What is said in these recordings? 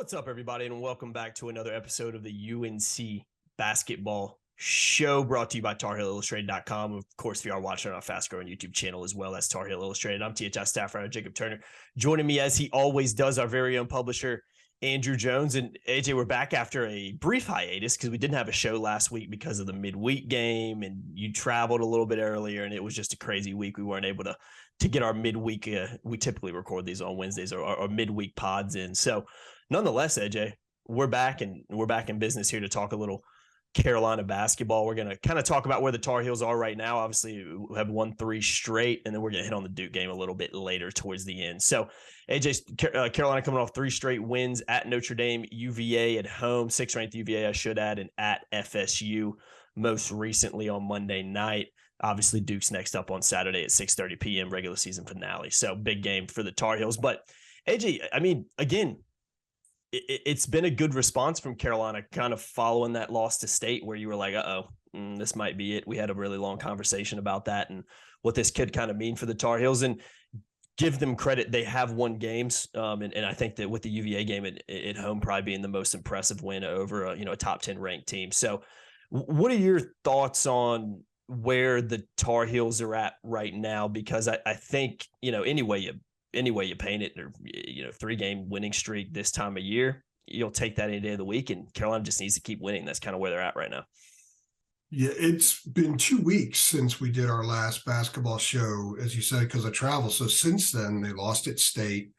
What's up, everybody, and welcome back to another episode of the UNC Basketball Show, brought to you by TarHeelIllustrated.com. Of course, if you are watching on our fast-growing YouTube channel as well, that's Tar Heel Illustrated. I'm THI staff writer Jacob Turner. Joining me, as he always does, our very own publisher, Andrew Jones. And AJ, we're back after a brief hiatus because we didn't have a show last week because of the midweek game, and you traveled a little bit earlier, and it was just a crazy week. We weren't able to get our midweek. We typically record these on Wednesdays or midweek pods in. So, nonetheless, AJ, we're back in business here to talk a little Carolina basketball. We're going to kind of talk about where the Tar Heels are right now. Obviously, we have won 3 straight, and then we're going to hit on the Duke game a little bit later towards the end. So, AJ, Carolina coming off 3 straight wins at Notre Dame, UVA at home, 6th ranked UVA, I should add, and at FSU most recently on Monday night. Obviously, Duke's next up on Saturday at 6:30 p.m. regular season finale. So, big game for the Tar Heels. But, AJ, I mean, again, it's been a good response from Carolina, kind of following that loss to State, where you were like, this might be it. We had a really long conversation about that and what this could kind of mean for the Tar Heels. And give them credit, they have won games. And I think that with the UVA game at home probably being the most impressive win over a top 10 ranked team. So what are your thoughts on where the Tar Heels are at right now? Because I think, any way you paint it, or 3-game winning streak this time of year, you'll take that any day of the week, and Carolina just needs to keep winning. That's kind of where they're at right now. Yeah, it's been 2 weeks since we did our last basketball show, as you said, because of travel. So since then, they lost at State,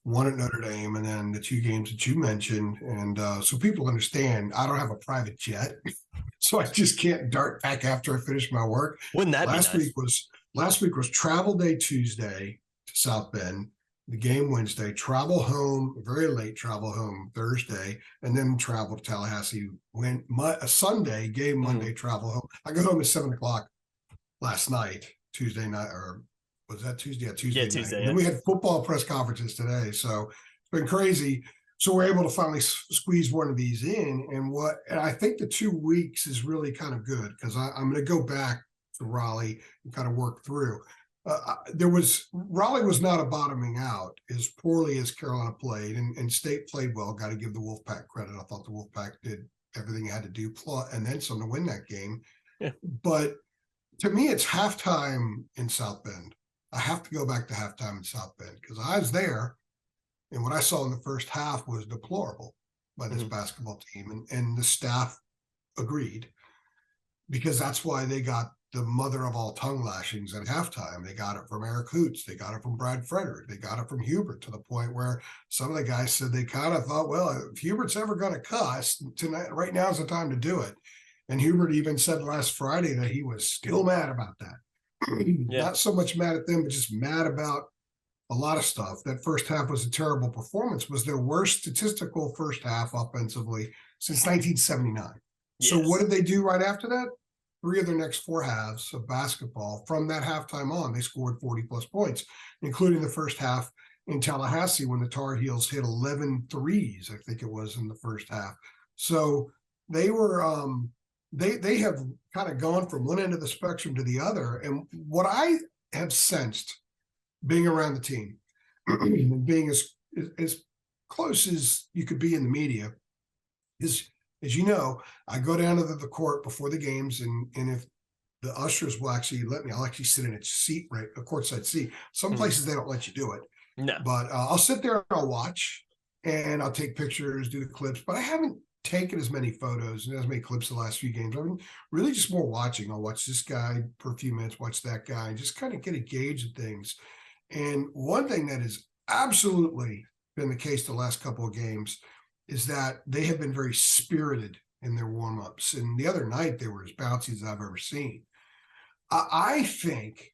won at Notre Dame, and then the 2 games that you mentioned. And so people understand, I don't have a private jet, so I just can't dart back after I finish my work. Wouldn't that be nice? Last week was travel day Tuesday to South Bend, the game Wednesday, travel home, very late travel home Thursday, and then travel to Tallahassee. Sunday, game Monday, travel home. I got home at 7:00 last night, Tuesday night, or was that Tuesday? Yeah, Tuesday night. Tuesday. And then we had football press conferences today, so it's been crazy. So we're able to finally squeeze one of these in, and I think the 2 weeks is really kind of good, because I'm going to go back to Raleigh and kind of work through. Raleigh was not a bottoming out as poorly as Carolina played, and State played well. Got to give the Wolfpack credit. I thought the Wolfpack did everything it had to do, and then some to win that game. Yeah. But to me, it's halftime in South Bend. I have to go back to halftime in South Bend, because I was there, and what I saw in the first half was deplorable by this basketball team, and the staff agreed, because that's why they got the mother of all tongue lashings at halftime. They got it from Eric Hoots. They got it from Brad Frederick. They got it from Hubert, to the point where some of the guys said they kind of thought, well, if Hubert's ever going to cuss, tonight, right now is the time to do it. And Hubert even said last Friday that he was still mad about that. Not so much mad at them, but just mad about a lot of stuff. That first half was a terrible performance. Was their worst statistical first half offensively since 1979. Yes. So what did they do right after that? 3 of their next 4 halves of basketball, from that halftime on, they scored 40-plus points, including the first half in Tallahassee, when the Tar Heels hit 11 threes, I think it was, in the first half. So they were they have kind of gone from one end of the spectrum to the other. And what I have sensed, being around the team, and being as close as you could be in the media, is, as you know, I go down to the court before the games, and if the ushers will actually let me, I'll actually sit in a seat, right, a courtside seat. Some places they don't let you do it. No. But I'll sit there and I'll watch, and I'll take pictures, do the clips. But I haven't taken as many photos and as many clips the last few games. I've been really just more watching. I'll watch this guy for a few minutes, watch that guy, and just kind of get a gauge of things. And one thing that has absolutely been the case the last couple of games is that they have been very spirited in their warm-ups. And the other night, they were as bouncy as I've ever seen. I think,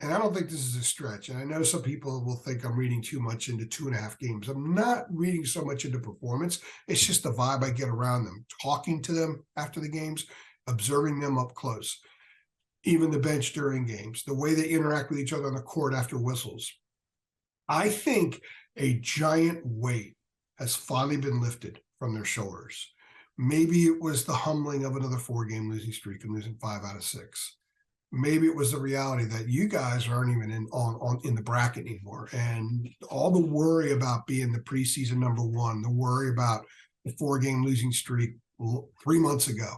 and I don't think this is a stretch, and I know some people will think I'm reading too much into 2.5 games. I'm not reading so much into performance. It's just the vibe I get around them, talking to them after the games, observing them up close, even the bench during games, the way they interact with each other on the court after whistles. I think a giant weight has finally been lifted from their shoulders. Maybe it was the humbling of another 4-game losing streak and losing 5 out of 6. maybe it was the reality that you guys aren't even in the bracket anymore, and all the worry about being the preseason number one, the worry about the 4-game losing streak 3 months ago,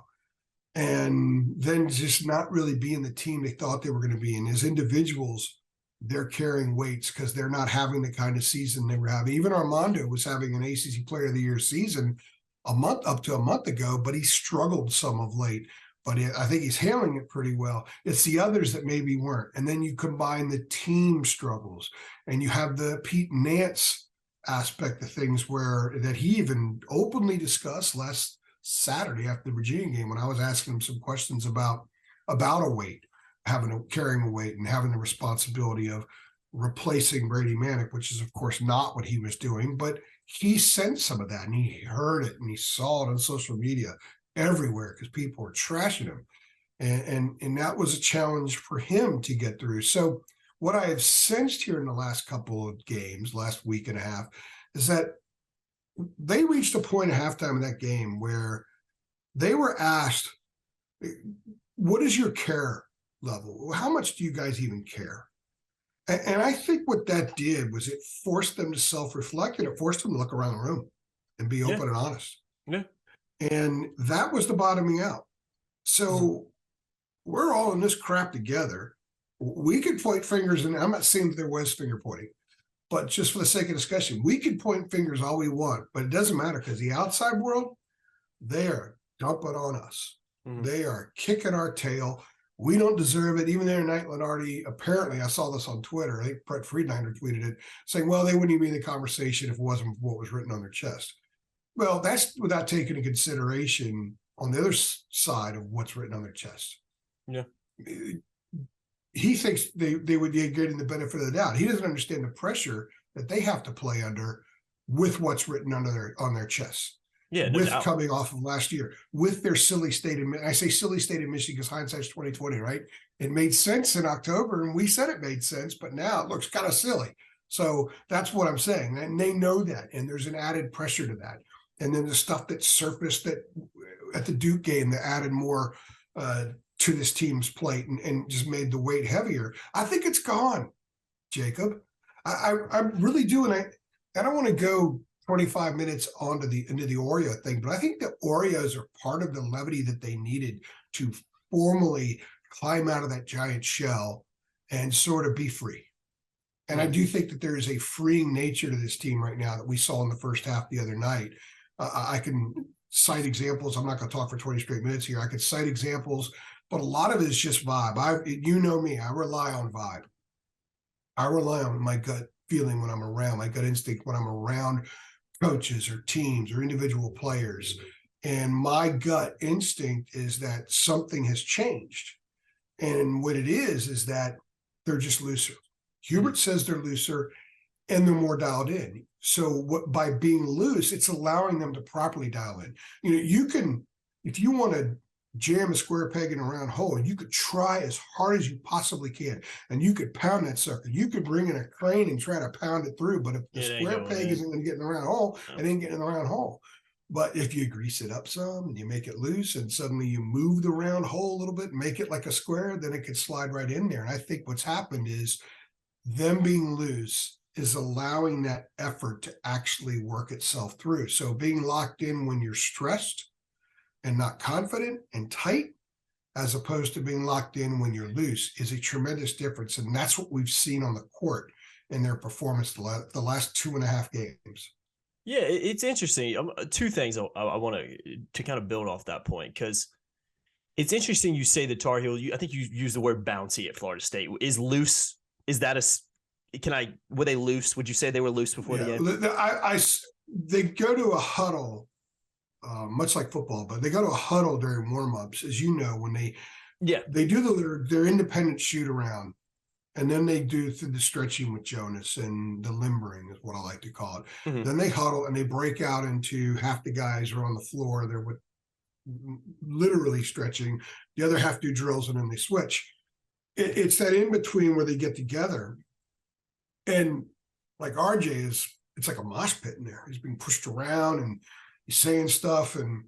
and then just not really being the team they thought they were going to be. And as individuals, they're carrying weights because they're not having the kind of season they were having. Even Armando was having an ACC Player of the Year season up to a month ago, but he struggled some of late. But I think he's handling it pretty well. It's the others that maybe weren't. And then you combine the team struggles, and you have the Pete Nance aspect of things that he even openly discussed last Saturday after the Virginia game when I was asking him some questions about a weight, carrying a weight and having the responsibility of replacing Brady Manick, which is of course not what he was doing, but he sensed some of that, and he heard it and he saw it on social media everywhere because people were trashing him. And that was a challenge for him to get through. So what I have sensed here in the last couple of games, last week and a half, is that they reached a point at halftime of that game where they were asked, what is your care level? How much do you guys even care? And I think what that did was it forced them to self-reflect, and it forced them to look around the room and be open and honest. Yeah. And that was the bottoming out. So we're all in this crap together. We could point fingers, and I'm not saying that there was finger pointing, but just for the sake of discussion, we could point fingers all we want, but it doesn't matter because the outside world, they are dumping on us. They are kicking our tail. We don't deserve it. Even there, Knight Lenardi, apparently, I saw this on Twitter. I think Brett Friedlander tweeted it, saying, well, they wouldn't even be in the conversation if it wasn't what was written on their chest. Well, that's without taking into consideration on the other side of what's written on their chest. Yeah. He thinks they would be getting the benefit of the doubt. He doesn't understand the pressure that they have to play under with what's written on their chests. Yeah, no with doubt. Coming off of last year, with their silly state of, I say silly state of Michigan because hindsight's 2020, right? It made sense in October, and we said it made sense, but now it looks kind of silly. So that's what I'm saying, and they know that, and there's an added pressure to that. And then the stuff that surfaced that at the Duke game that added more to this team's plate and just made the weight heavier. I think it's gone, Jacob. I really do, and I don't want to go 25 minutes into the Oreo thing, but I think the Oreos are part of the levity that they needed to formally climb out of that giant shell and sort of be free. And I do think that there is a freeing nature to this team right now that we saw in the first half the other night. I can cite examples. I'm not going to talk for 20 straight minutes here. I could cite examples, but a lot of it is just vibe. You know me, I rely on vibe. I rely on my gut feeling when I'm around, my gut instinct when I'm around coaches or teams or individual players. And my gut instinct is that something has changed. And what it is that they're just looser. Hubert says they're looser and they're more dialed in. So by being loose, it's allowing them to properly dial in. You can, if you want to jam a square peg in a round hole, you could try as hard as you possibly can, and you could pound that sucker. You could bring in a crane and try to pound it through, but if the square peg isn't going to get in the round hole, it ain't getting in the round hole. But if you grease it up some and you make it loose and suddenly you move the round hole a little bit, make it like a square, then it could slide right in there. And I think what's happened is them being loose is allowing that effort to actually work itself through. So being locked in when you're stressed and not confident and tight, as opposed to being locked in when you're loose, is a tremendous difference. And that's what we've seen on the court in their performance the last 2.5 games. Yeah, it's interesting. Two things I want to kind of build off that point, because it's interesting you say the Tar Heel. I think you used the word bouncy at Florida State. Is loose? Is that were they loose? Would you say they were loose before the game? They go to a huddle, much like football, but they go to a huddle during warmups, as you know, when they do their independent shoot around, and then they do through the stretching with Jonas and the limbering is what I like to call it. Mm-hmm. Then they huddle and they break out into half the guys are on the floor. They're literally stretching. The other half do drills and then they switch. It's that in between where they get together. And like RJ it's like a mosh pit in there. He's being pushed around and he's saying stuff, and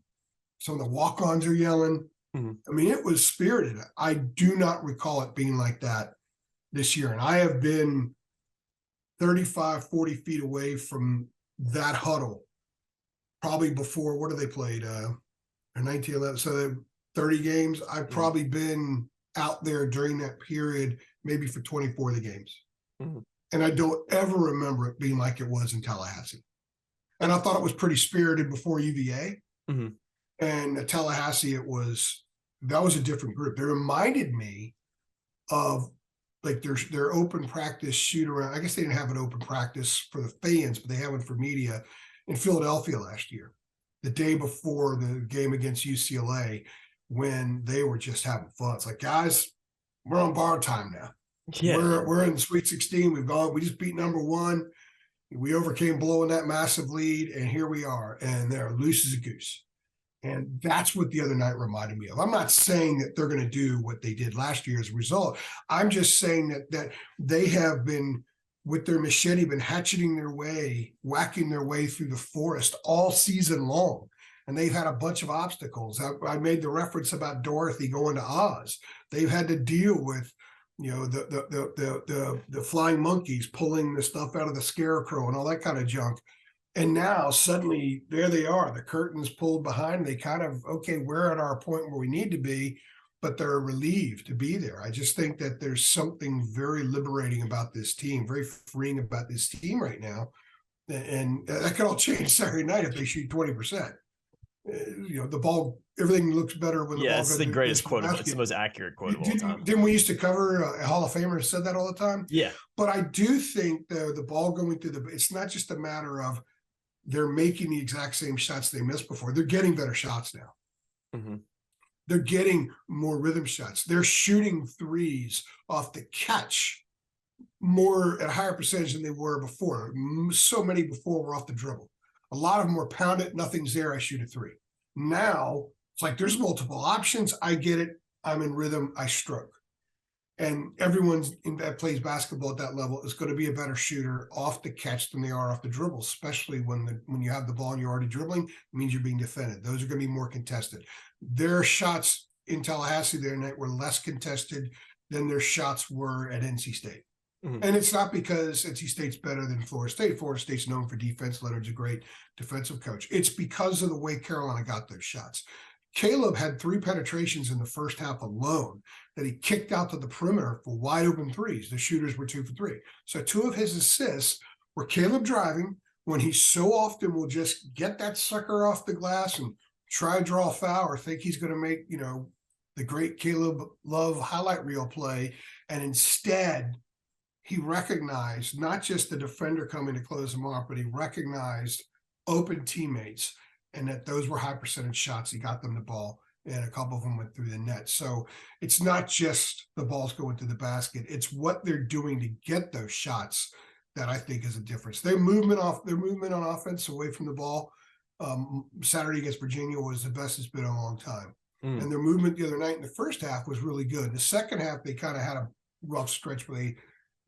some of the walk-ons are yelling. Mm-hmm. I mean, it was spirited. I do not recall it being like that this year. And I have been 35, 40 feet away from that huddle probably before, what have they played? 1911. So 30 games. I've probably been out there during that period, maybe for 24 of the games. Mm-hmm. And I don't ever remember it being like it was in Tallahassee. And I thought it was pretty spirited before UVA. Mm-hmm. And Tallahassee, that was a different group. They reminded me of like their open practice shoot around. I guess they didn't have an open practice for the fans, but they had one for media in Philadelphia last year, the day before the game against UCLA, when they were just having fun. It's like, guys, we're on borrowed time now. Yeah. We're in the Sweet 16. We just beat number one. We overcame blowing that massive lead, and here we are, and they're loose as a goose. And that's what the other night reminded me of. I'm not saying that they're going to do what they did last year as a result. I'm just saying that they have been, with their machete, been hatcheting their way, whacking their way through the forest all season long. And they've had a bunch of obstacles. I made the reference about Dorothy going to Oz. They've had to deal with, the flying monkeys pulling the stuff out of the scarecrow and all that kind of junk. And now suddenly there they are, the curtains pulled behind. They kind of, okay, we're at our point where we need to be, but they're relieved to be there. I just think that there's something very liberating about this team, very freeing about this team right now. And that could all change Saturday night if they shoot 20%. The ball, everything looks better when the ball goes. It's the greatest quote. It's the most accurate quote of all time. Didn't we used to cover a Hall of Famer who said that all the time? Yeah. But I do think the ball going through it's not just a matter of they're making the exact same shots they missed before. They're getting better shots now. Mm-hmm. They're getting more rhythm shots. They're shooting threes off the catch more at a higher percentage than they were before. So many before were off the dribble. A lot of them were pound it, nothing's there, I shoot a three. Now, it's like there's multiple options. I get it. I'm in rhythm. I stroke. And everyone that plays basketball at that level is going to be a better shooter off the catch than they are off the dribble, especially when you have the ball and you're already dribbling. It means you're being defended. Those are going to be more contested. Their shots in Tallahassee the other night were less contested than their shots were at NC State. Mm-hmm. And it's not because NC State's better than Florida State. Florida State's known for defense. Leonard's a great defensive coach. It's because of the way Carolina got those shots. Caleb had 3 penetrations in the first half alone that he kicked out to the perimeter for wide open threes. The shooters were 2 for 3. So 2 of his assists were Caleb driving when he so often will just get that sucker off the glass and try to draw a foul or think he's going to make, the great Caleb Love highlight reel play. And instead, he recognized not just the defender coming to close him off, but he recognized open teammates. And that those were high percentage shots. He got them the ball, and a couple of them went through the net. So it's not just the balls going to the basket. It's what they're doing to get those shots that I think is a difference. Their movement on offense away from the ball Saturday against Virginia was the best it's been in a long time. And their movement the other night in the first half was really good. The second half, they kind of had a rough stretch where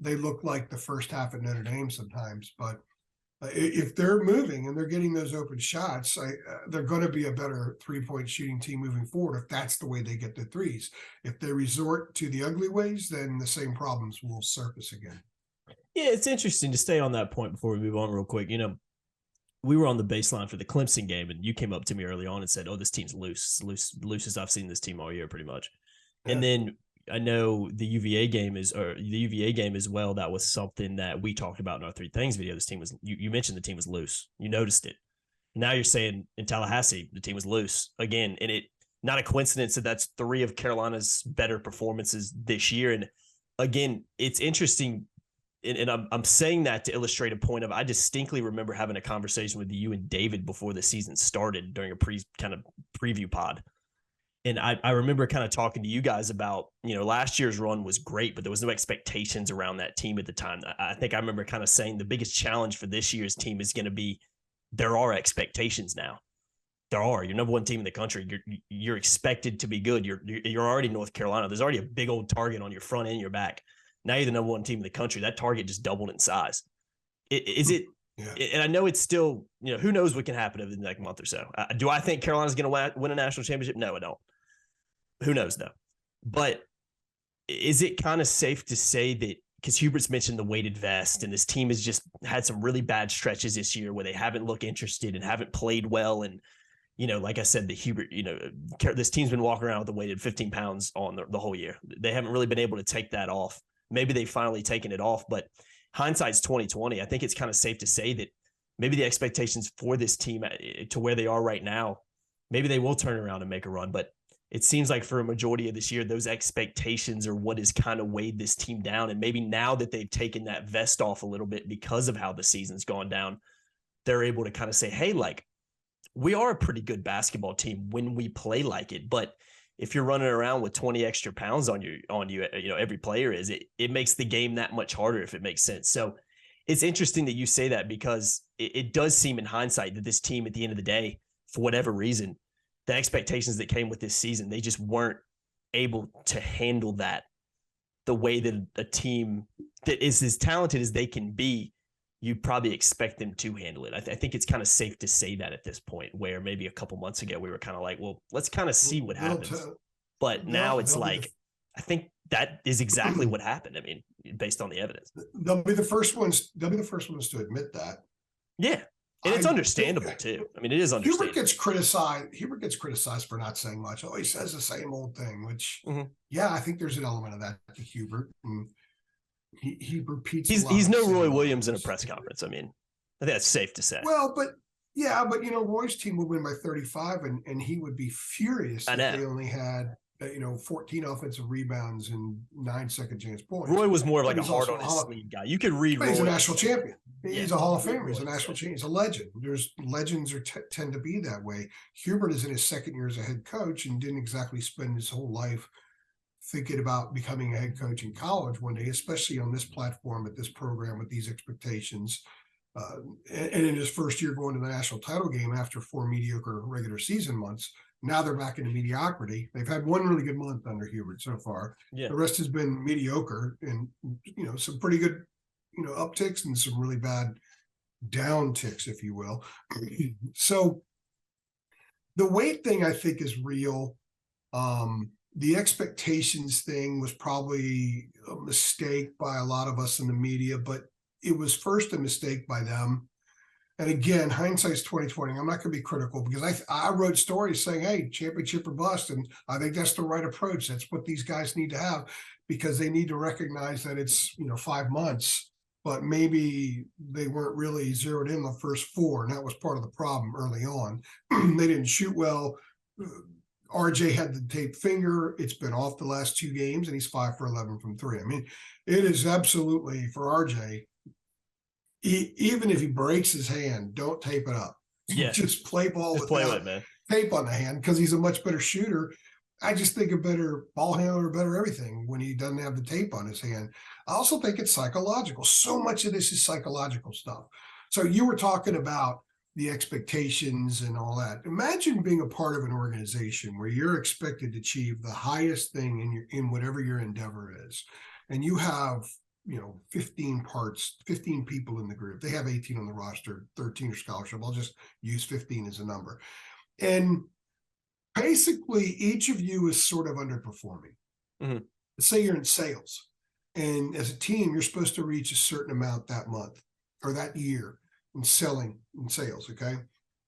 they looked like the first half at Notre Dame sometimes, but if they're moving and they're getting those open shots, they're going to be a better three-point shooting team moving forward if that's the way they get their threes. If they resort to the ugly ways, then the same problems will surface again. Yeah, it's interesting to stay on that point before we move on real quick. We were on the baseline for the Clemson game, and you came up to me early on and said, "Oh, this team's loosest I've seen this team all year, pretty much." Yeah. And then I know the UVA game as well. That was something that we talked about in our 3 Things video. This team was, you mentioned the team was loose. You noticed it. Now you're saying in Tallahassee, the team was loose again. And it, not a coincidence that that's 3 of Carolina's better performances this year. And again, it's interesting. And I'm saying that to illustrate a point of, I distinctly remember having a conversation with you and David before the season started during a preview pod. And I remember kind of talking to you guys about, last year's run was great, but there was no expectations around that team at the time. I think I remember kind of saying the biggest challenge for this year's team is going to be, there are expectations now. There are. You're number 1 team in the country. You're expected to be good. You're already North Carolina. There's already a big old target on your front and your back. Now you're the number 1 team in the country. That target just doubled in size. Is it? Yeah. And I know it's still, who knows what can happen over the next month or so. Do I think Carolina's going to win a national championship? No, I don't. Who knows though? But is it kind of safe to say that, because Hubert's mentioned the weighted vest, and this team has just had some really bad stretches this year where they haven't looked interested and haven't played well. And, like I said, the Hubert, this team's been walking around with a weighted 15 pounds on the whole year. They haven't really been able to take that off. Maybe they've finally taken it off, but hindsight's 2020. I think it's kind of safe to say that maybe the expectations for this team to where they are right now, maybe they will turn around and make a run. But it seems like for a majority of this year, those expectations are what has kind of weighed this team down. And maybe now that they've taken that vest off a little bit because of how the season's gone down, they're able to kind of say, hey, like, we are a pretty good basketball team when we play like it. But if you're running around with 20 extra pounds on you, every player is, it makes the game that much harder, if it makes sense. So it's interesting that you say that, because it does seem in hindsight that this team at the end of the day, for whatever reason, the expectations that came with this season, they just weren't able to handle that the way that a team that is as talented as they can be, you probably expect them to handle it. I think it's kind of safe to say that at this point, where maybe a couple months ago we were kind of like, well, let's kind of see what happens. But now it's like, I think that is exactly what happened. I mean, based on the evidence. They'll be the first ones to admit that. Yeah. And it's understandable too. I mean, it is understandable. Hubert gets criticized for not saying much. Oh, he says the same old thing, which, yeah, I think there's an element of that to Hubert. And he repeats. He's no Roy Williams in a press conference. I mean, I think that's safe to say. Well, but Roy's team would win by 35, and he would be furious if they only had 14 offensive rebounds and 9 second chance points. Roy was more of like a hard on his sleeve guy. You could read Roy. He's a national champion. He's a Hall of Famer. He's a national champion. He's a legend. There's legends tend to be that way. Hubert is in his second year as a head coach and didn't exactly spend his whole life thinking about becoming a head coach in college one day, especially on this platform at this program with these expectations. And in his first year going to the national title game after 4 mediocre regular season months, now they're back into mediocrity. They've had one really good month under Hubert so far. Yeah. The rest has been mediocre, and some pretty good upticks and some really bad downticks, if you will. So the weight thing, I think, is real. The expectations thing was probably a mistake by a lot of us in the media, but it was first a mistake by them. And again, hindsight's 2020. I'm not going to be critical, because I wrote stories saying, hey, championship or bust. And I think that's the right approach. That's what these guys need to have, because they need to recognize that it's, 5 months, but maybe they weren't really zeroed in the first 4. And that was part of the problem early on. They didn't shoot well. RJ had the taped finger. It's been off the last 2 games, and he's 5 for 11 from 3. I mean, it is absolutely, for RJ, even if he breaks his hand, don't tape it up. Yeah. Just play ball with it, man. Tape on the hand, because he's a much better shooter. I just think a better ball handler, better everything when he doesn't have the tape on his hand. I also think it's psychological. So much of this is psychological stuff. So you were talking about the expectations and all that. Imagine being a part of an organization where you're expected to achieve the highest thing in whatever your endeavor is. And you have 15 people in the group. They have 18 on the roster, 13 are scholarship. I'll just use 15 as a number. And basically, each of you is sort of underperforming. Mm-hmm. Say you're in sales, and as a team, you're supposed to reach a certain amount that month or that year in selling and sales, okay?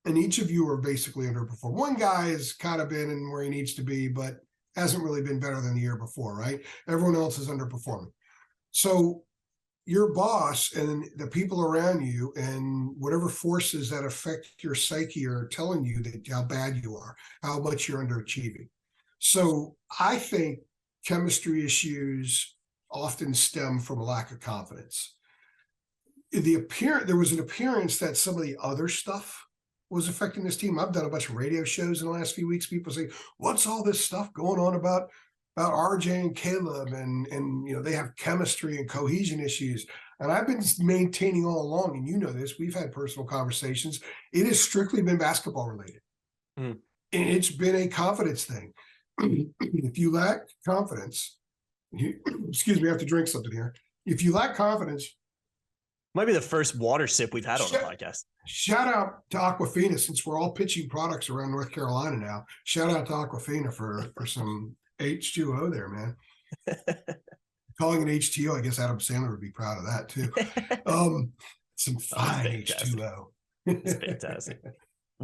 And each of you are basically underperforming. One guy has kind of been in where he needs to be, but hasn't really been better than the year before, right? Everyone else is underperforming. So your boss and the people around you and whatever forces that affect your psyche are telling you that how bad you are, how much you're underachieving. So I think chemistry issues often stem from a lack of confidence. There was an appearance that some of the other stuff was affecting this team. I've done a bunch of radio shows in the last few weeks. People say, what's all this stuff going on about RJ and Caleb, and they have chemistry and cohesion issues. And I've been maintaining all along, and this, we've had personal conversations. It has strictly been basketball related. Mm. And it's been a confidence thing. If you lack confidence, excuse me, I have to drink something here. If you lack confidence, might be the first water sip we've had on the podcast. Shout out to Aquafina, since we're all pitching products around North Carolina now. Shout out to Aquafina for some H2O there, man. Calling it H2O, I guess Adam Sandler would be proud of that too. Some fine H2O. It's fantastic.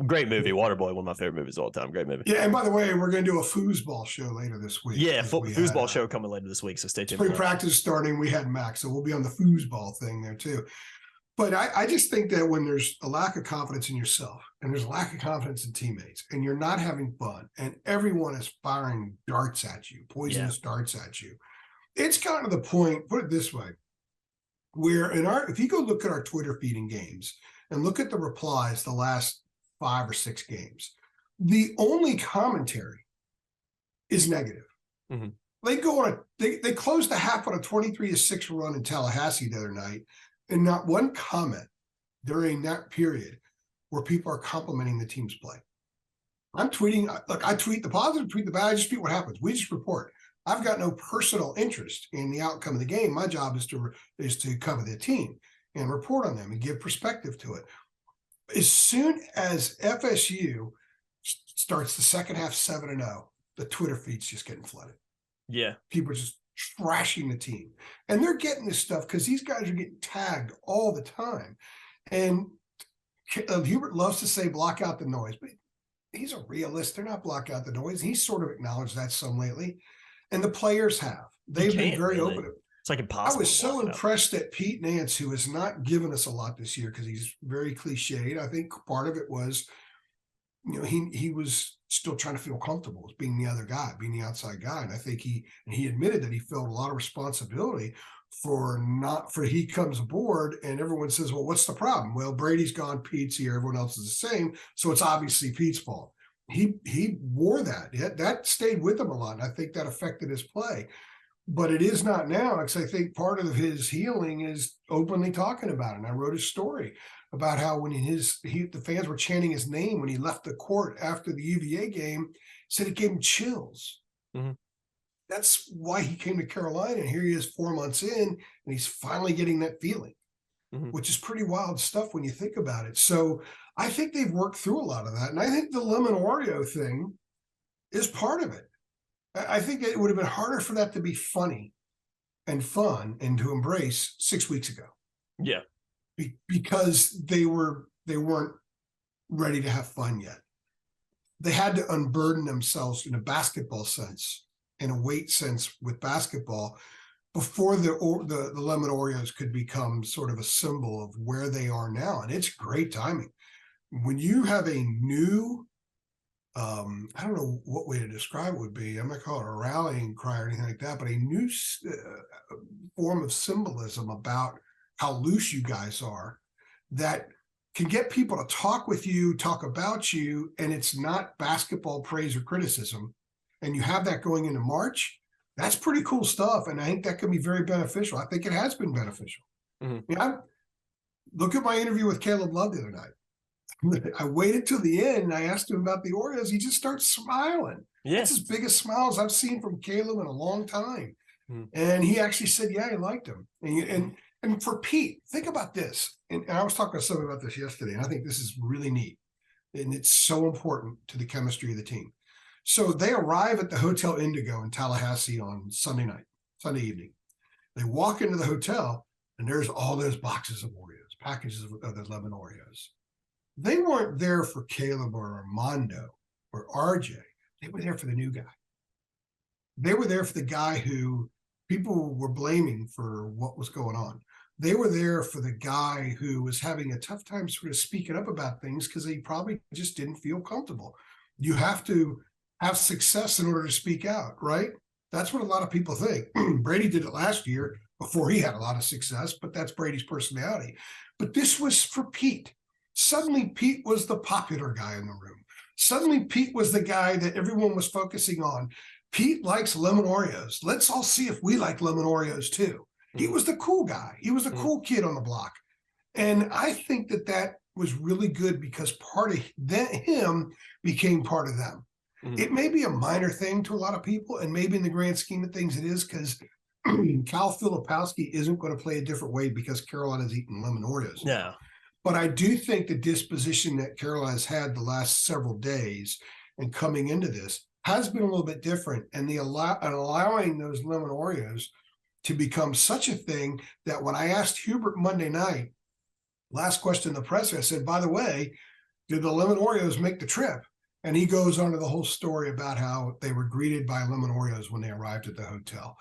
Great movie. Waterboy, one of my favorite movies of all time. Great movie. Yeah, and by the way, we're going to do a foosball show later this week. Yeah, foosball show coming later this week, so stay tuned. Spring practice starting. We had Max, so we'll be on the foosball thing there too. But I just think that when there's a lack of confidence in yourself and there's a lack of confidence in teammates and you're not having fun and everyone is firing darts at you, poisonous darts at you, it's gotten to the point, put it this way, where if you go look at our Twitter feed in games and look at the replies the last 5 or 6 games, the only commentary is negative. Mm-hmm. They go on they closed the half on a 23-6 run in Tallahassee the other night, and not one comment during that period where people are complimenting the team's play. I'm tweeting, look, I tweet the positive, tweet the bad, I just tweet what happens. We just report. I've got no personal interest in the outcome of the game. My job is to cover the team and report on them and give perspective to it. As soon as FSU starts the second half 7-0, the Twitter feed's just getting flooded. Yeah. People are just trashing the team. And they're getting this stuff because these guys are getting tagged all the time. And Hubert loves to say block out the noise, but he's a realist. They're not block out the noise. He's sort of acknowledged that some lately. And the players have. They've been very open. It's like impossible. I was so impressed that Pete Nance, who has not given us a lot this year because he's very cliched. I think part of it was, he was still trying to feel comfortable as being the other guy, being the outside guy. And I think he admitted that he felt a lot of responsibility he comes aboard and everyone says, well, what's the problem? Well, Brady's gone, Pete's here, everyone else is the same. So it's obviously Pete's fault. He wore that. That stayed with him a lot. And I think that affected his play. But it is not now, because I think part of his healing is openly talking about it. And I wrote a story about how when the fans were chanting his name when he left the court after the UVA game, said it gave him chills. Mm-hmm. That's why he came to Carolina. And here he is 4 months in, and he's finally getting that feeling, which is pretty wild stuff when you think about it. So I think they've worked through a lot of that. And I think the Lemon Oreo thing is part of it. I think it would have been harder for that to be funny and fun and to embrace 6 weeks ago. Yeah. Because they weren't ready to have fun yet. They had to unburden themselves in a basketball sense, in a weight sense with basketball, before the Lemon Oreos could become sort of a symbol of where they are now. And it's great timing. When you have a new, I don't know what way to describe it would be. I'm not call it a rallying cry or anything like that, but a new form of symbolism about how loose you guys are that can get people to talk with you, talk about you, and it's not basketball praise or criticism. And you have that going into March. That's pretty cool stuff. And I think that can be very beneficial. I think it has been beneficial. Mm-hmm. Look at my interview with Caleb Love the other night. I waited till the end and I asked him about the Oreos. He just starts smiling. Yes. That's as big as smiles I've seen from Caleb in a long time. Mm-hmm. And he actually said, yeah, he liked him. And for Pete, think about this. And I was talking to somebody about this yesterday, and I think this is really neat. And it's so important to the chemistry of the team. So they arrive at the Hotel Indigo in Tallahassee on Sunday evening. They walk into the hotel, and there's all those boxes of Oreos, packages of the Lemon Oreos. They weren't there for Caleb or Armando or RJ. They were there for the new guy. They were there for the guy who people were blaming for what was going on. They were there for the guy who was having a tough time sort of speaking up about things because he probably just didn't feel comfortable. You have to have success in order to speak out, right? That's what a lot of people think. Brady did it last year before he had a lot of success, but that's Brady's personality. But this was for Pete. Suddenly, Pete was the popular guy in the room. Suddenly, Pete was the guy that everyone was focusing on. Pete likes Lemon Oreos. Let's all see if we like Lemon Oreos too. He was the cool guy. He was the cool kid on the block. And I think that was really good because part of him became part of them. Mm-hmm. It may be a minor thing to a lot of people, and maybe in the grand scheme of things it is, because Cal Filipowski isn't going to play a different way because Carolina's eating Lemon Oreos. Yeah. But I do think the disposition that Carolina's had the last several days and coming into this has been a little bit different, and allowing those lemon Oreos to become such a thing that when I asked Hubert Monday night, last question in the presser, I said, by the way, did the lemon Oreos make the trip? And he goes on to the whole story about how they were greeted by lemon Oreos when they arrived at the hotel.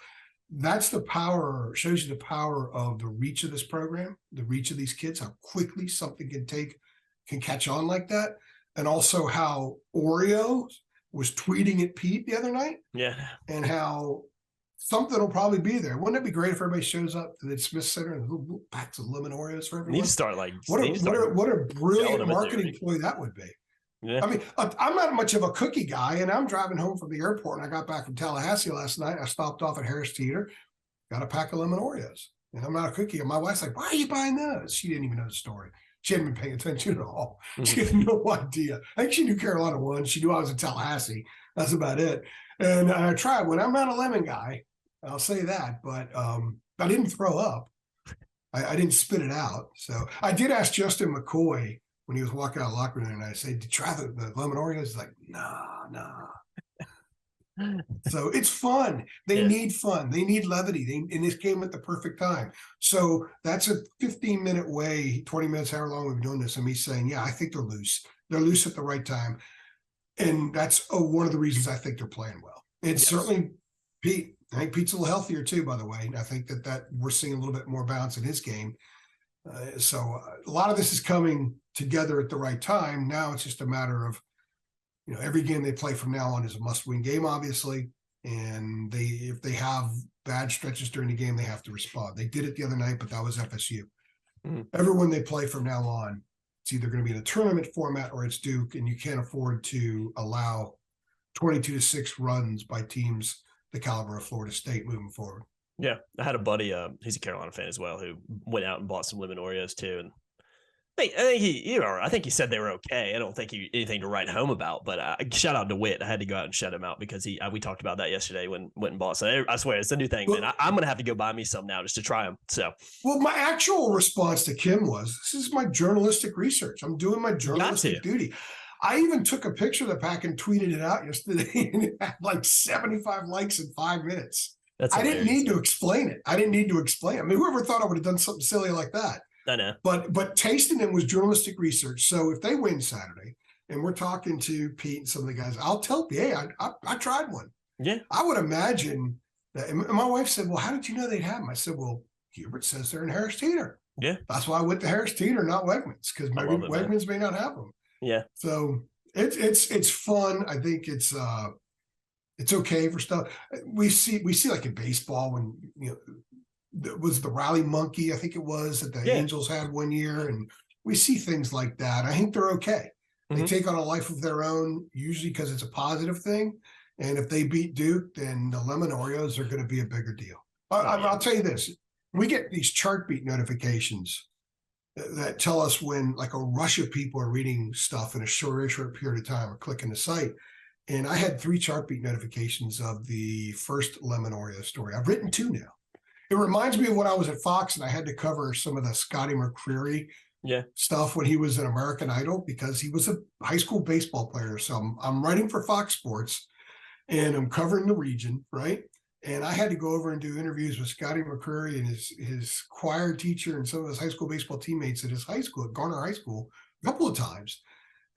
That's the power, shows you the power of the reach of this program, the reach of these kids, how quickly something can catch on like that. And also how Oreo was tweeting at Pete the other night. Yeah. And how something will probably be there. Wouldn't it be great if everybody shows up to the Smith Center and packs of lemon Oreos for everyone? Need to start like what a brilliant marketing ploy that would be. Yeah. I mean, I'm not much of a cookie guy, and I'm driving home from the airport, and I got back from Tallahassee last night. I stopped off at Harris Teeter, got a pack of lemon Oreos, and I'm not a cookie. And my wife's like, "Why are you buying those?" She didn't even know the story. She hadn't been paying attention at all. She had no idea. I think she knew Carolina won. She knew I was in Tallahassee. That's about it. And I tried when I'm not a lemon guy, I'll say that, but I didn't throw up. I didn't spit it out. So I did ask Justin McCoy when he was walking out of the locker room, and I said, "Did you try the lemon Oreos?" He's like, nah. So it's fun. They need fun. They need levity. And this came at the perfect time. So that's a 15-minute way, 20 minutes, however long we've been doing this, and me saying, yeah, I think they're loose. They're loose at the right time. And that's one of the reasons I think they're playing well. And certainly Pete, I think Pete's a little healthier too, by the way. And I think that we're seeing a little bit more balance in his game. So a lot of this is coming together at the right time. Now it's just a matter of, every game they play from now on is a must-win game, obviously. And if they have bad stretches during the game, they have to respond. They did it the other night, but that was FSU. Mm-hmm. Everyone they play from now on, it's either going to be in a tournament format or it's Duke, and you can't afford to allow 22-6 runs by teams the caliber of Florida State moving forward. Yeah, I had a buddy, he's a Carolina fan as well, who went out and bought some lemon Oreos too, and I think he said they were okay. I don't think anything to write home about, but shout out to Witt. I had to go out and shout him out because we talked about that yesterday when went and bought. So I swear it's a new thing, man. I'm going to have to go buy me some now just to try them. So, well, my actual response to Kim was, this is my journalistic research. I'm doing my journalistic duty. I even took a picture of the pack and tweeted it out yesterday, and it had like 75 likes in 5 minutes. I didn't need to explain it. I mean, whoever thought I would have done something silly like that? I know. But tasting them was journalistic research. So if they win Saturday and we're talking to Pete and some of the guys, I'll tell Pete, hey, I tried one. Yeah. I would imagine that. And my wife said, well, how did you know they'd have them? I said, well, Hubert says they're in Harris Teeter. Yeah. That's why I went to Harris Teeter, not Wegmans, because maybe Wegmans may not have them. Yeah. So it's fun. I think it's okay for stuff. We see like in baseball when, was the rally monkey, I think it was, that the Angels had one year, and we see things like that. I think they're okay. Mm-hmm. They take on a life of their own, usually because it's a positive thing. And if they beat Duke, then the lemon Oreos are going to be a bigger deal. I'll tell you this. We get these chart beat notifications that tell us when like a rush of people are reading stuff in a short period of time or clicking the site. And I had 3 chart beat notifications of the first lemon Oreo story. I've written 2 now. It reminds me of when I was at Fox and I had to cover some of the Scotty McCreery stuff when he was an American Idol, because he was a high school baseball player. So I'm writing for Fox Sports and I'm covering the region, right? And I had to go over and do interviews with Scotty McCreery and his choir teacher and some of his high school baseball teammates at his high school, at Garner High School, a couple of times.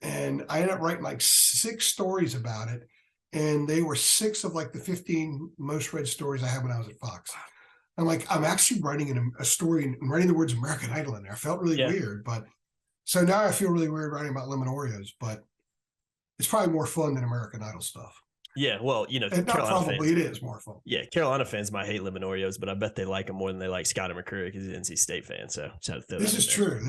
And I ended up writing like 6 stories about it. And they were 6 of like the 15 most read stories I had when I was at Fox. I'm actually writing a story and writing the words American Idol in there. I felt really weird, but so now I feel really weird writing about lemon Oreos, but it's probably more fun than American Idol stuff. Yeah, well, it is more fun. Yeah, Carolina fans might hate lemon Oreos, but I bet they like them more than they like Scotty McCreery because he's an NC State fan. So this is true.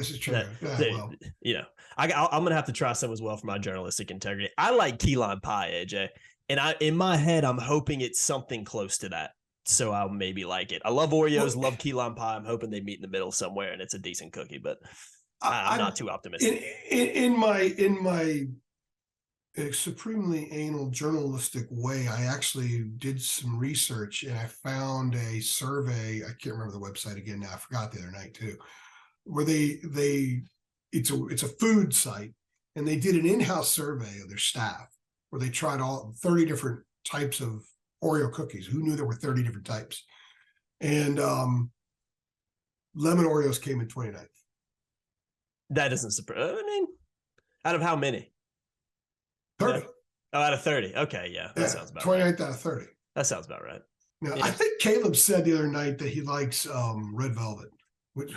I'm gonna have to try some as well for my journalistic integrity. I like key lime pie, AJ, and in my head I'm hoping it's something close to that. So I'll maybe like it. I love Oreos, love key lime pie. I'm hoping they meet in the middle somewhere and it's a decent cookie, but I'm not too optimistic. In my supremely anal journalistic way, I actually did some research and I found a survey. I can't remember the website again now. I forgot the other night too, where it's a food site, and they did an in-house survey of their staff. where they tried all 30 different types of Oreo cookies. Who knew there were 30 different types? And Lemon Oreos came in 29th. That doesn't surprise. I mean, out of how many? 30. Oh, out of 30. Okay, yeah. That sounds about 29th right. out of 30. That sounds about right. Now, Yeah. I think Caleb said the other night that he likes red velvet. Which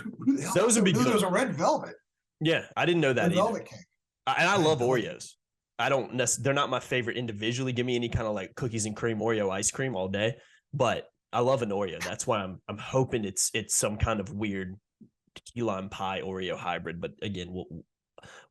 those would be good. There's a red velvet. Yeah, I didn't know that either. Velvet cake. And I love Oreos. I don't necessarily, they're not my favorite individually. Give me any kind of like cookies and cream Oreo ice cream all day, but I love an Oreo. That's why I'm hoping it's some kind of weird key lime pie Oreo hybrid. But again,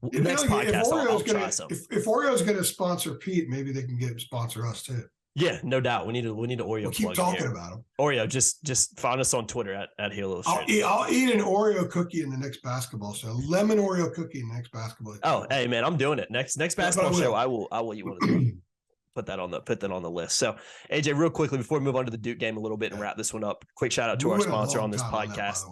next podcast I'll try some. If Oreo's going to sponsor Pete, maybe they can sponsor us too. Yeah, no doubt. We need an Oreo. We'll keep talking about them. Oreo, just find us on Twitter at Halo Illustrated. I'll eat an Oreo cookie in the next basketball show. Lemon Oreo cookie in the next basketball show. Oh, hey man, I'm doing it. Next basketball show, I will eat one of those. Put that on the list. So AJ, real quickly before we move on to the Duke game a little bit and wrap this one up, quick shout out to our sponsor on this podcast.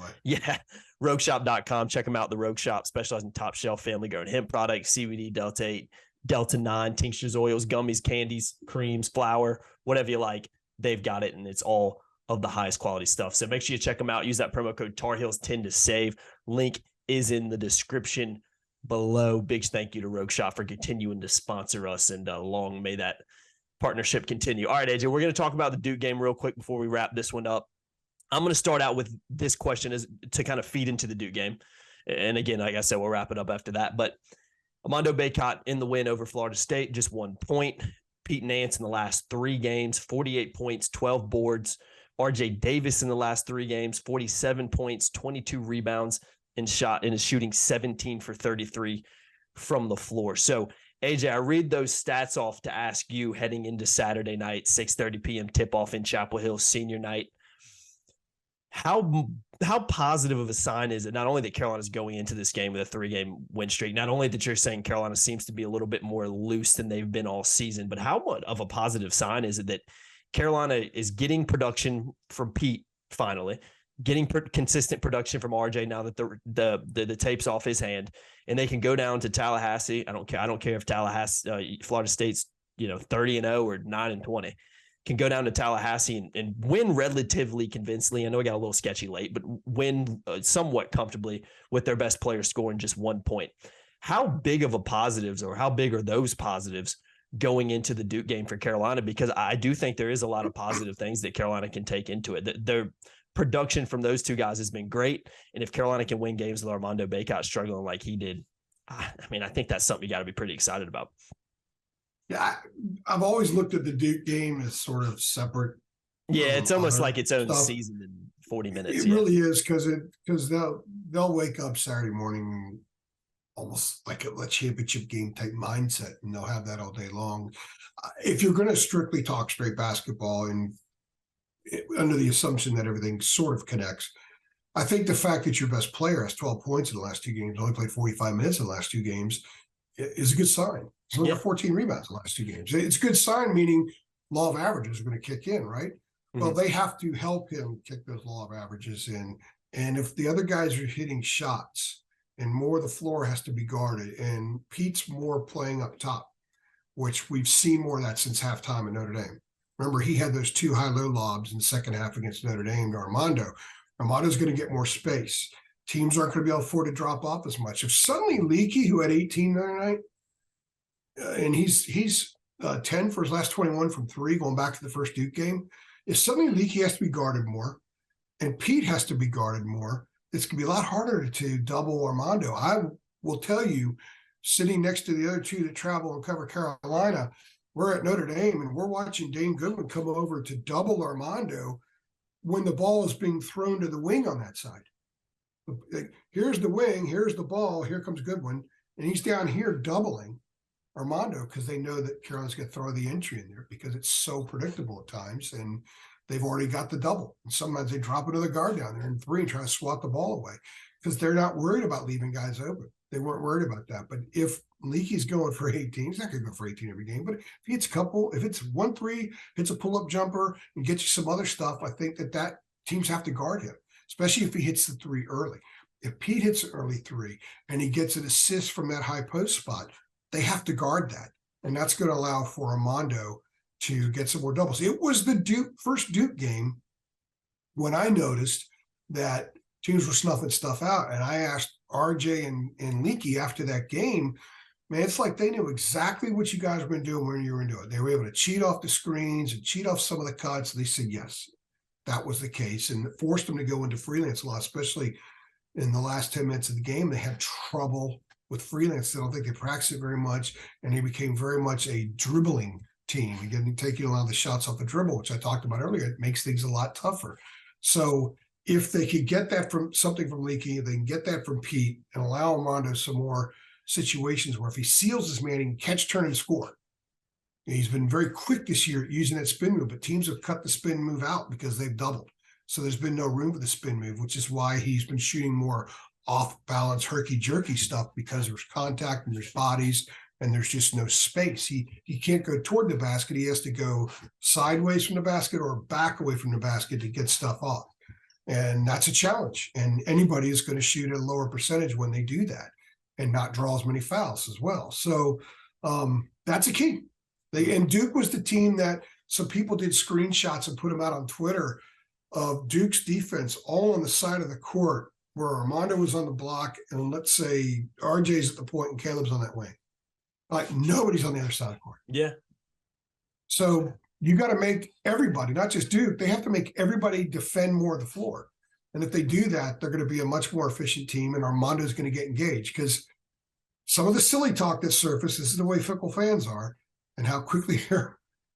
RogueShop.com. Check them out. The Rogue Shop specializes in top shelf family grown hemp products, CBD, Delta 8, Delta 9, tinctures, oils, gummies, candies, creams, flour, whatever you like. They've got it, and it's all of the highest quality stuff. So make sure you check them out. Use that promo code TARHEELS10 to save. Link is in the description below. Big thank you to Rogue Shop for continuing to sponsor us, and long may that partnership continue. All right, AJ, we're going to talk about the Duke game real quick before we wrap this one up. I'm going to start out with this question as to kind of feed into the Duke game. And again, like I said, we'll wrap it up after that. But Armando Bacot in the win over Florida State, just 1 point. Pete Nance in the last 3 games, 48 points, 12 boards. RJ Davis in the last 3 games, 47 points, 22 rebounds, and is shooting 17 for 33 from the floor. So, AJ, I read those stats off to ask you heading into Saturday night, 6:30 p.m. tip-off in Chapel Hill, senior night. How positive of a sign is it not only that Carolina's going into this game with a 3-game win streak, not only that you're saying Carolina seems to be a little bit more loose than they've been all season, but how much of a positive sign is it that Carolina is getting production from Pete finally, getting consistent production from RJ now that the tape's off his hand, and they can go down to Tallahassee. I don't care if Tallahassee, Florida State's 30-0 or 9-20. Can go down to Tallahassee and win relatively convincingly. I know it got a little sketchy late, but win somewhat comfortably with their best player scoring just 1 point. How big of a positives, or how big are those positives going into the Duke game for Carolina? Because I do think there is a lot of positive things that Carolina can take into it. Their production from those two guys has been great. And if Carolina can win games with Armando Bacot struggling like he did, I think that's something you got to be pretty excited about. Yeah, I've always looked at the Duke game as sort of separate. Yeah, it's almost like its own stuff. Season in 40 minutes. It really is, because they'll wake up Saturday morning almost like a championship game type mindset, and they'll have that all day long. If you're going to strictly talk straight basketball and under the assumption that everything sort of connects, I think the fact that your best player has 12 points in the last 2 games, only played 45 minutes in the last 2 games, is a good sign. He's only got 14 rebounds in the last 2 games. It's a good sign, meaning law of averages are going to kick in, right? Mm-hmm. Well, they have to help him kick those law of averages in. And if the other guys are hitting shots and more of the floor has to be guarded, and Pete's more playing up top, which we've seen more of that since halftime in Notre Dame. Remember, he had those 2 high-low lobs in the second half against Notre Dame to Armando. Armando's going to get more space. Teams aren't going to be able to afford to drop off as much. If suddenly Leaky, who had 18 the other night, and he's 10 for his last 21 from 3, going back to the first Duke game, if suddenly Leaky has to be guarded more and Pete has to be guarded more, it's going to be a lot harder to double Armando. I will tell you, sitting next to the other 2 that travel and cover Carolina, we're at Notre Dame and we're watching Dane Goodwin come over to double Armando when the ball is being thrown to the wing on that side. Here's the wing, here's the ball, here comes Goodwin, and he's down here doubling Armando because they know that Carolina's going to throw the entry in there because it's so predictable at times, and they've already got the double. And sometimes they drop another guard down there in 3 and try to swat the ball away because they're not worried about leaving guys open. They weren't worried about that. But if Leaky's going for 18, he's not going to go for 18 every game. But if he hits a couple, if it's 1-3, hits a pull-up jumper and gets you some other stuff, I think that teams have to guard him, especially if he hits the 3 early. If Pete hits an early 3 and he gets an assist from that high post spot, they have to guard that. and that's going to allow for Armando to get some more doubles. It was the first Duke game when I noticed that teams were snuffing stuff out, and I asked RJ and Leaky after that game, man, it's like they knew exactly what you guys were doing when you were doing it. They were able to cheat off the screens and cheat off some of the cuts. They said, yes, that was the case, and it forced them to go into freelance a lot, especially in the last 10 minutes of the game. They had trouble with freelance. I don't think they practiced it very much, and they became very much a dribbling team. Again, taking a lot of the shots off the dribble, which I talked about earlier, it makes things a lot tougher. So if they could get that from something from Leaky, they can get that from Pete and allow Armando some more situations where if he seals his man, he can catch, turn, and score. He's been very quick this year at using that spin move, but teams have cut the spin move out because they've doubled. So there's been no room for the spin move, which is why he's been shooting more off-balance, herky-jerky stuff, because there's contact and there's bodies and there's just no space. He can't go toward the basket. He has to go sideways from the basket or back away from the basket to get stuff off. And that's a challenge. And anybody is going to shoot at a lower percentage when they do that and not draw as many fouls as well. So that's a key. And Duke was the team that some people did screenshots and put them out on Twitter of Duke's defense all on the side of the court where Armando was on the block and let's say RJ's at the point and Caleb's on that wing. Like nobody's on the other side of the court. Yeah. So you got to make everybody, not just Duke, they have to make everybody defend more of the floor. And if they do that, they're going to be a much more efficient team, and Armando's going to get engaged, because some of the silly talk that surfaced, this is the way fickle fans are and how quickly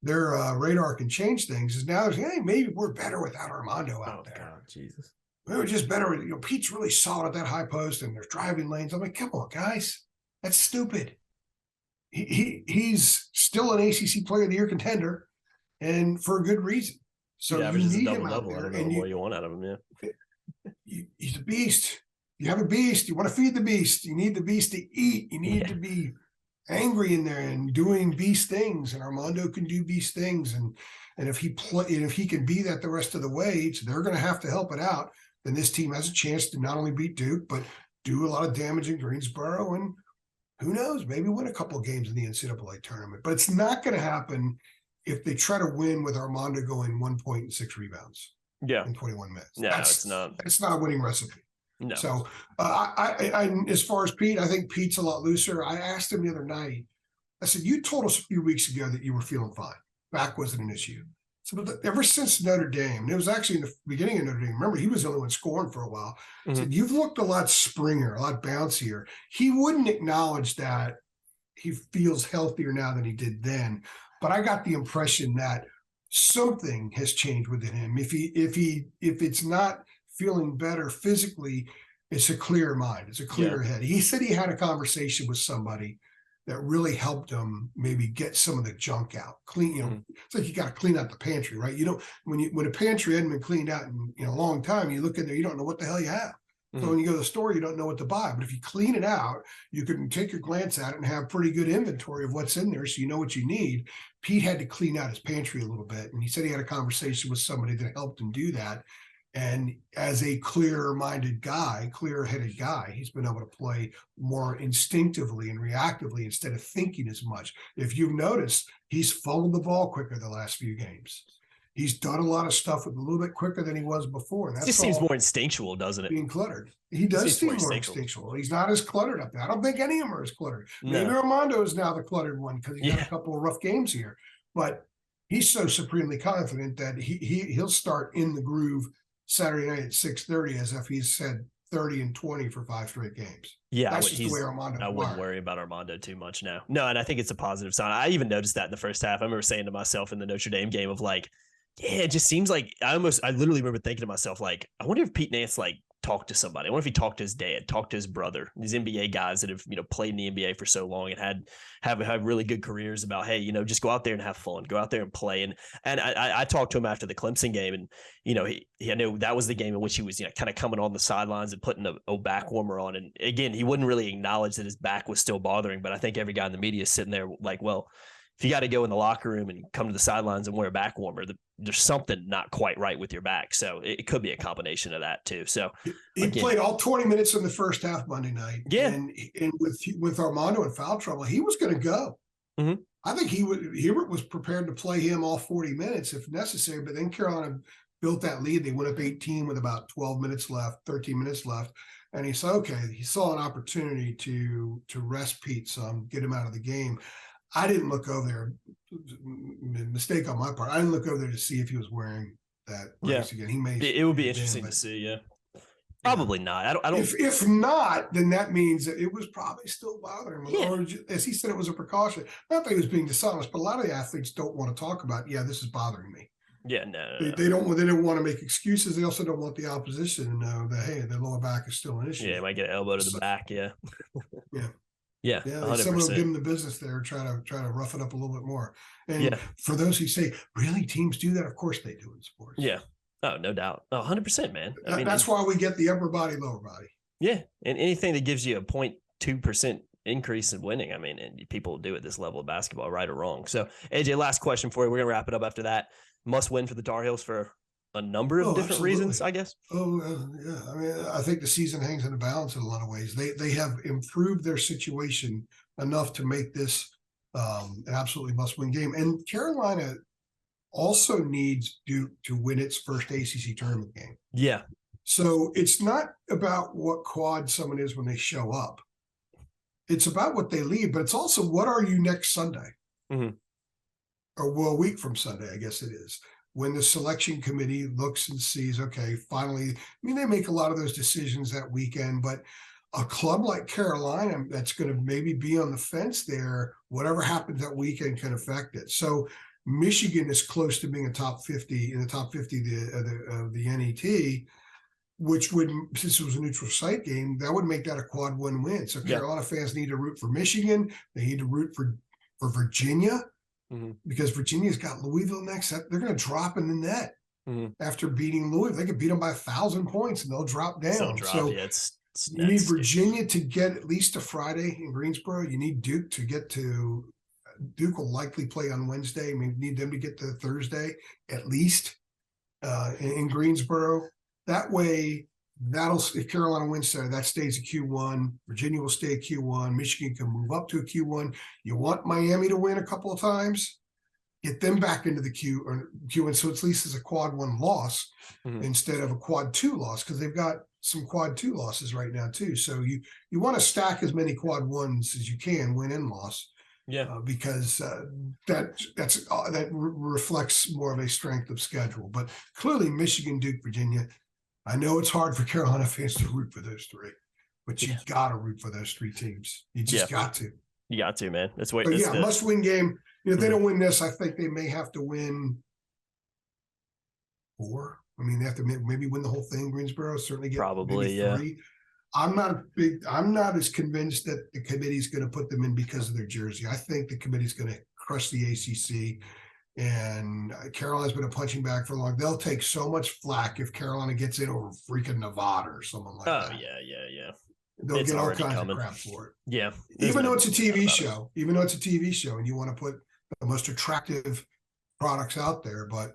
their radar can change things, is now, hey, maybe we're better without Armando out there. God, Jesus. We were just better. Pete's really solid at that high post and there's driving lanes. I'm like, come on, guys. That's stupid. He's still an ACC Player of the Year contender, and for a good reason. So you need him out there. And what you want out of him, yeah. He's a beast. You have a beast. You want to feed the beast. You need the beast to eat. You need to be angry in there and doing beast things. And Armando can do beast things. And if he can be that the rest of the way, so they're going to have to help it out. Then this team has a chance to not only beat Duke, but do a lot of damage in Greensboro. And who knows, maybe win a couple of games in the NCAA tournament. But it's not going to happen if they try to win with Armando going 1 point and 6 rebounds in 21 minutes. Yeah, it's not a winning recipe. No. So I as far as Pete, I think Pete's a lot looser. I asked him the other night, I said, you told us a few weeks ago that you were feeling fine. Back wasn't an issue. So ever since Notre Dame, and it was actually in the beginning of Notre Dame, remember, he was the only one scoring for a while. Mm-hmm. Said, you've looked a lot springer, a lot bouncier. He wouldn't acknowledge that he feels healthier now than he did then. But I got the impression that something has changed within him. If it's not feeling better physically, it's a clearer mind. It's a clearer head. He said he had a conversation with somebody that really helped him maybe get some of the junk out. Clean, it's like you got to clean out the pantry, right? You don't, when a pantry hadn't been cleaned out in a long time, you look in there, you don't know what the hell you have. So when you go to the store, you don't know what to buy. But if you clean it out, you can take your glance at it and have pretty good inventory of what's in there, so you know what you need. Pete had to clean out his pantry a little bit, and he said he had a conversation with somebody that helped him do that. And as a clear-minded guy, clear-headed guy, he's been able to play more instinctively and reactively instead of thinking as much. If you've noticed, he's fumbled the ball quicker the last few games. He's done a lot of stuff with a little bit quicker than he was before. And that just seems more instinctual, doesn't it? Being cluttered. He does seem more instinctual. He's not as cluttered up there. I don't think any of them are as cluttered. No. Maybe Armando is now the cluttered one because he's had a couple of rough games here. But he's so supremely confident that he'll start in the groove Saturday night at 6:30 as if he's said 30 and 20 for 5 straight games. Yeah, that's just the way Armando. I wouldn't worry about Armando too much now. No, and I think it's a positive sign. I even noticed that in the first half. I remember saying to myself in the Notre Dame game of like, yeah, it just seems like I literally remember thinking to myself, like, I wonder if Pete Nance like talked to somebody. I wonder if he talked to his dad, talked to his brother, these NBA guys that have, played in the NBA for so long and have really good careers about, hey, just go out there and have fun, go out there and play. And I talked to him after the Clemson game, and, I knew that was the game in which he was, kind of coming on the sidelines and putting a back warmer on. And again, he wouldn't really acknowledge that his back was still bothering, but I think every guy in the media is sitting there like, well, if you got to go in the locker room and come to the sidelines and wear a back warmer, there's something not quite right with your back. So it could be a combination of that too. So he played all 20 minutes in the first half Monday night. Yeah. And with Armando in foul trouble, he was going to go. Mm-hmm. I think Hubert was prepared to play him all 40 minutes if necessary, but then Carolina built that lead. They went up 18 with about 12 minutes left, 13 minutes left. And he said, okay, he saw an opportunity to rest Pete some, get him out of the game. I didn't look over there, mistake on my part. I didn't look over there to see if he was wearing that brace again. He may. It would be interesting to see, yeah. Probably not. I don't. If not, then that means that it was probably still bothering him. Yeah. Or as he said, it was a precaution. Not that he was being dishonest, but a lot of the athletes don't want to talk about, this is bothering me. Yeah, no. They don't want to make excuses. They also don't want the opposition to know that, hey, their lower back is still an issue. Yeah, might get an elbow to the back. Yeah. Yeah. 100%. Someone will give them the business there, try to rough it up a little bit more. And for those who say, really, teams do that? Of course they do in sports. Yeah. Oh, no doubt. 100%, man. I mean, that's why we get the upper body, lower body. Yeah. And anything that gives you a 0.2% increase in winning, I mean, and people do at this level of basketball, right or wrong. So, AJ, last question for you. We're going to wrap it up after that. Must win for the Tar Heels for a number of different reasons, I guess. Yeah. I mean, I think the season hangs in the balance in a lot of ways. They have improved their situation enough to make this an absolutely must-win game. And Carolina also needs Duke to win its first ACC tournament game. Yeah. So it's not about what quad someone is when they show up. It's about what they leave, but it's also what are you next Sunday? Mm-hmm. Or a week from Sunday, I guess it is. When the selection committee looks and sees, okay, finally, I mean, they make a lot of those decisions that weekend, but a club like Carolina that's going to maybe be on the fence there, whatever happens that weekend can affect it. So Michigan is close to being in the top 50 of the NET, which would, since it was a neutral site game, that would make that a quad one win. So Carolina fans need to root for Michigan. They need to root for Virginia. Mm-hmm. Because Virginia's got Louisville next. They're going to drop in the net after beating Louisville. They could beat them by 1,000 points and they'll drop down. So it's you need Virginia to get at least a Friday in Greensboro. You need Duke to get to – Duke will likely play on Wednesday. I mean, you need them to get to Thursday at least in Greensboro. That way, if Carolina wins there, that stays a Q1. Virginia will stay a Q1. Michigan can move up to a Q1. You want Miami to win a couple of times, get them back into the Q1. So at least it's a quad one loss instead of a quad two loss, because they've got some quad two losses right now too. So you want to stack as many quad ones as you can, win and loss. Yeah, because that reflects more of a strength of schedule. But clearly, Michigan, Duke, Virginia. I know it's hard for Carolina fans to root for those three, but you got to root for those three teams. You just got to. You got to, man. That's what. Must-win game. If they don't win this, I think they may have to win 4. I mean, they have to maybe win the whole thing. Greensboro certainly get probably 3. I'm not as convinced that the committee's going to put them in because of their jersey. I think the committee's going to crush the ACC. And Carolina's been a punching bag for long. They'll take so much flack if Carolina gets in over freaking Nevada or someone like that. Oh, yeah. They'll get all kinds of crap for it. Yeah. Even though it's a TV show, and you want to put the most attractive products out there, but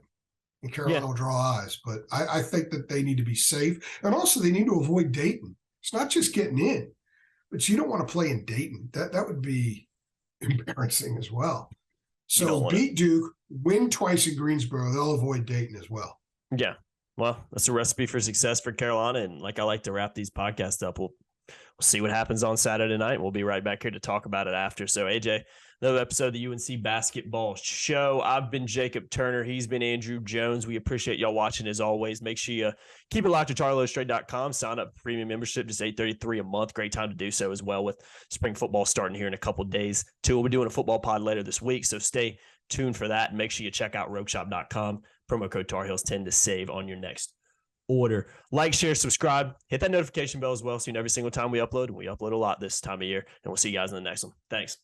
Carolina will draw eyes. But I think that they need to be safe. And also they need to avoid Dayton. It's not just getting in, but you don't want to play in Dayton. That would be embarrassing as well. So beat Duke, win twice in Greensboro. They'll avoid Dayton as well. Yeah. Well, that's a recipe for success for Carolina. And like I like to wrap these podcasts up, we'll see what happens on Saturday night. We'll be right back here to talk about it after. So, AJ, another episode of the UNC Basketball Show. I've been Jacob Turner. He's been Andrew Jones. We appreciate y'all watching as always. Make sure you keep it locked to TarHeelIllustrated.com. Sign up for premium membership, just $8.33 a month. Great time to do so as well with spring football starting here in a couple of days too. We'll be doing a football pod later this week, so stay tuned for that. And make sure you check out RogueShop.com. Promo code TarHeels10 to save on your next order. Like, share, subscribe, hit that notification bell as well so you know every single time we upload. And we upload a lot this time of year. And we'll see you guys in the next one. Thanks.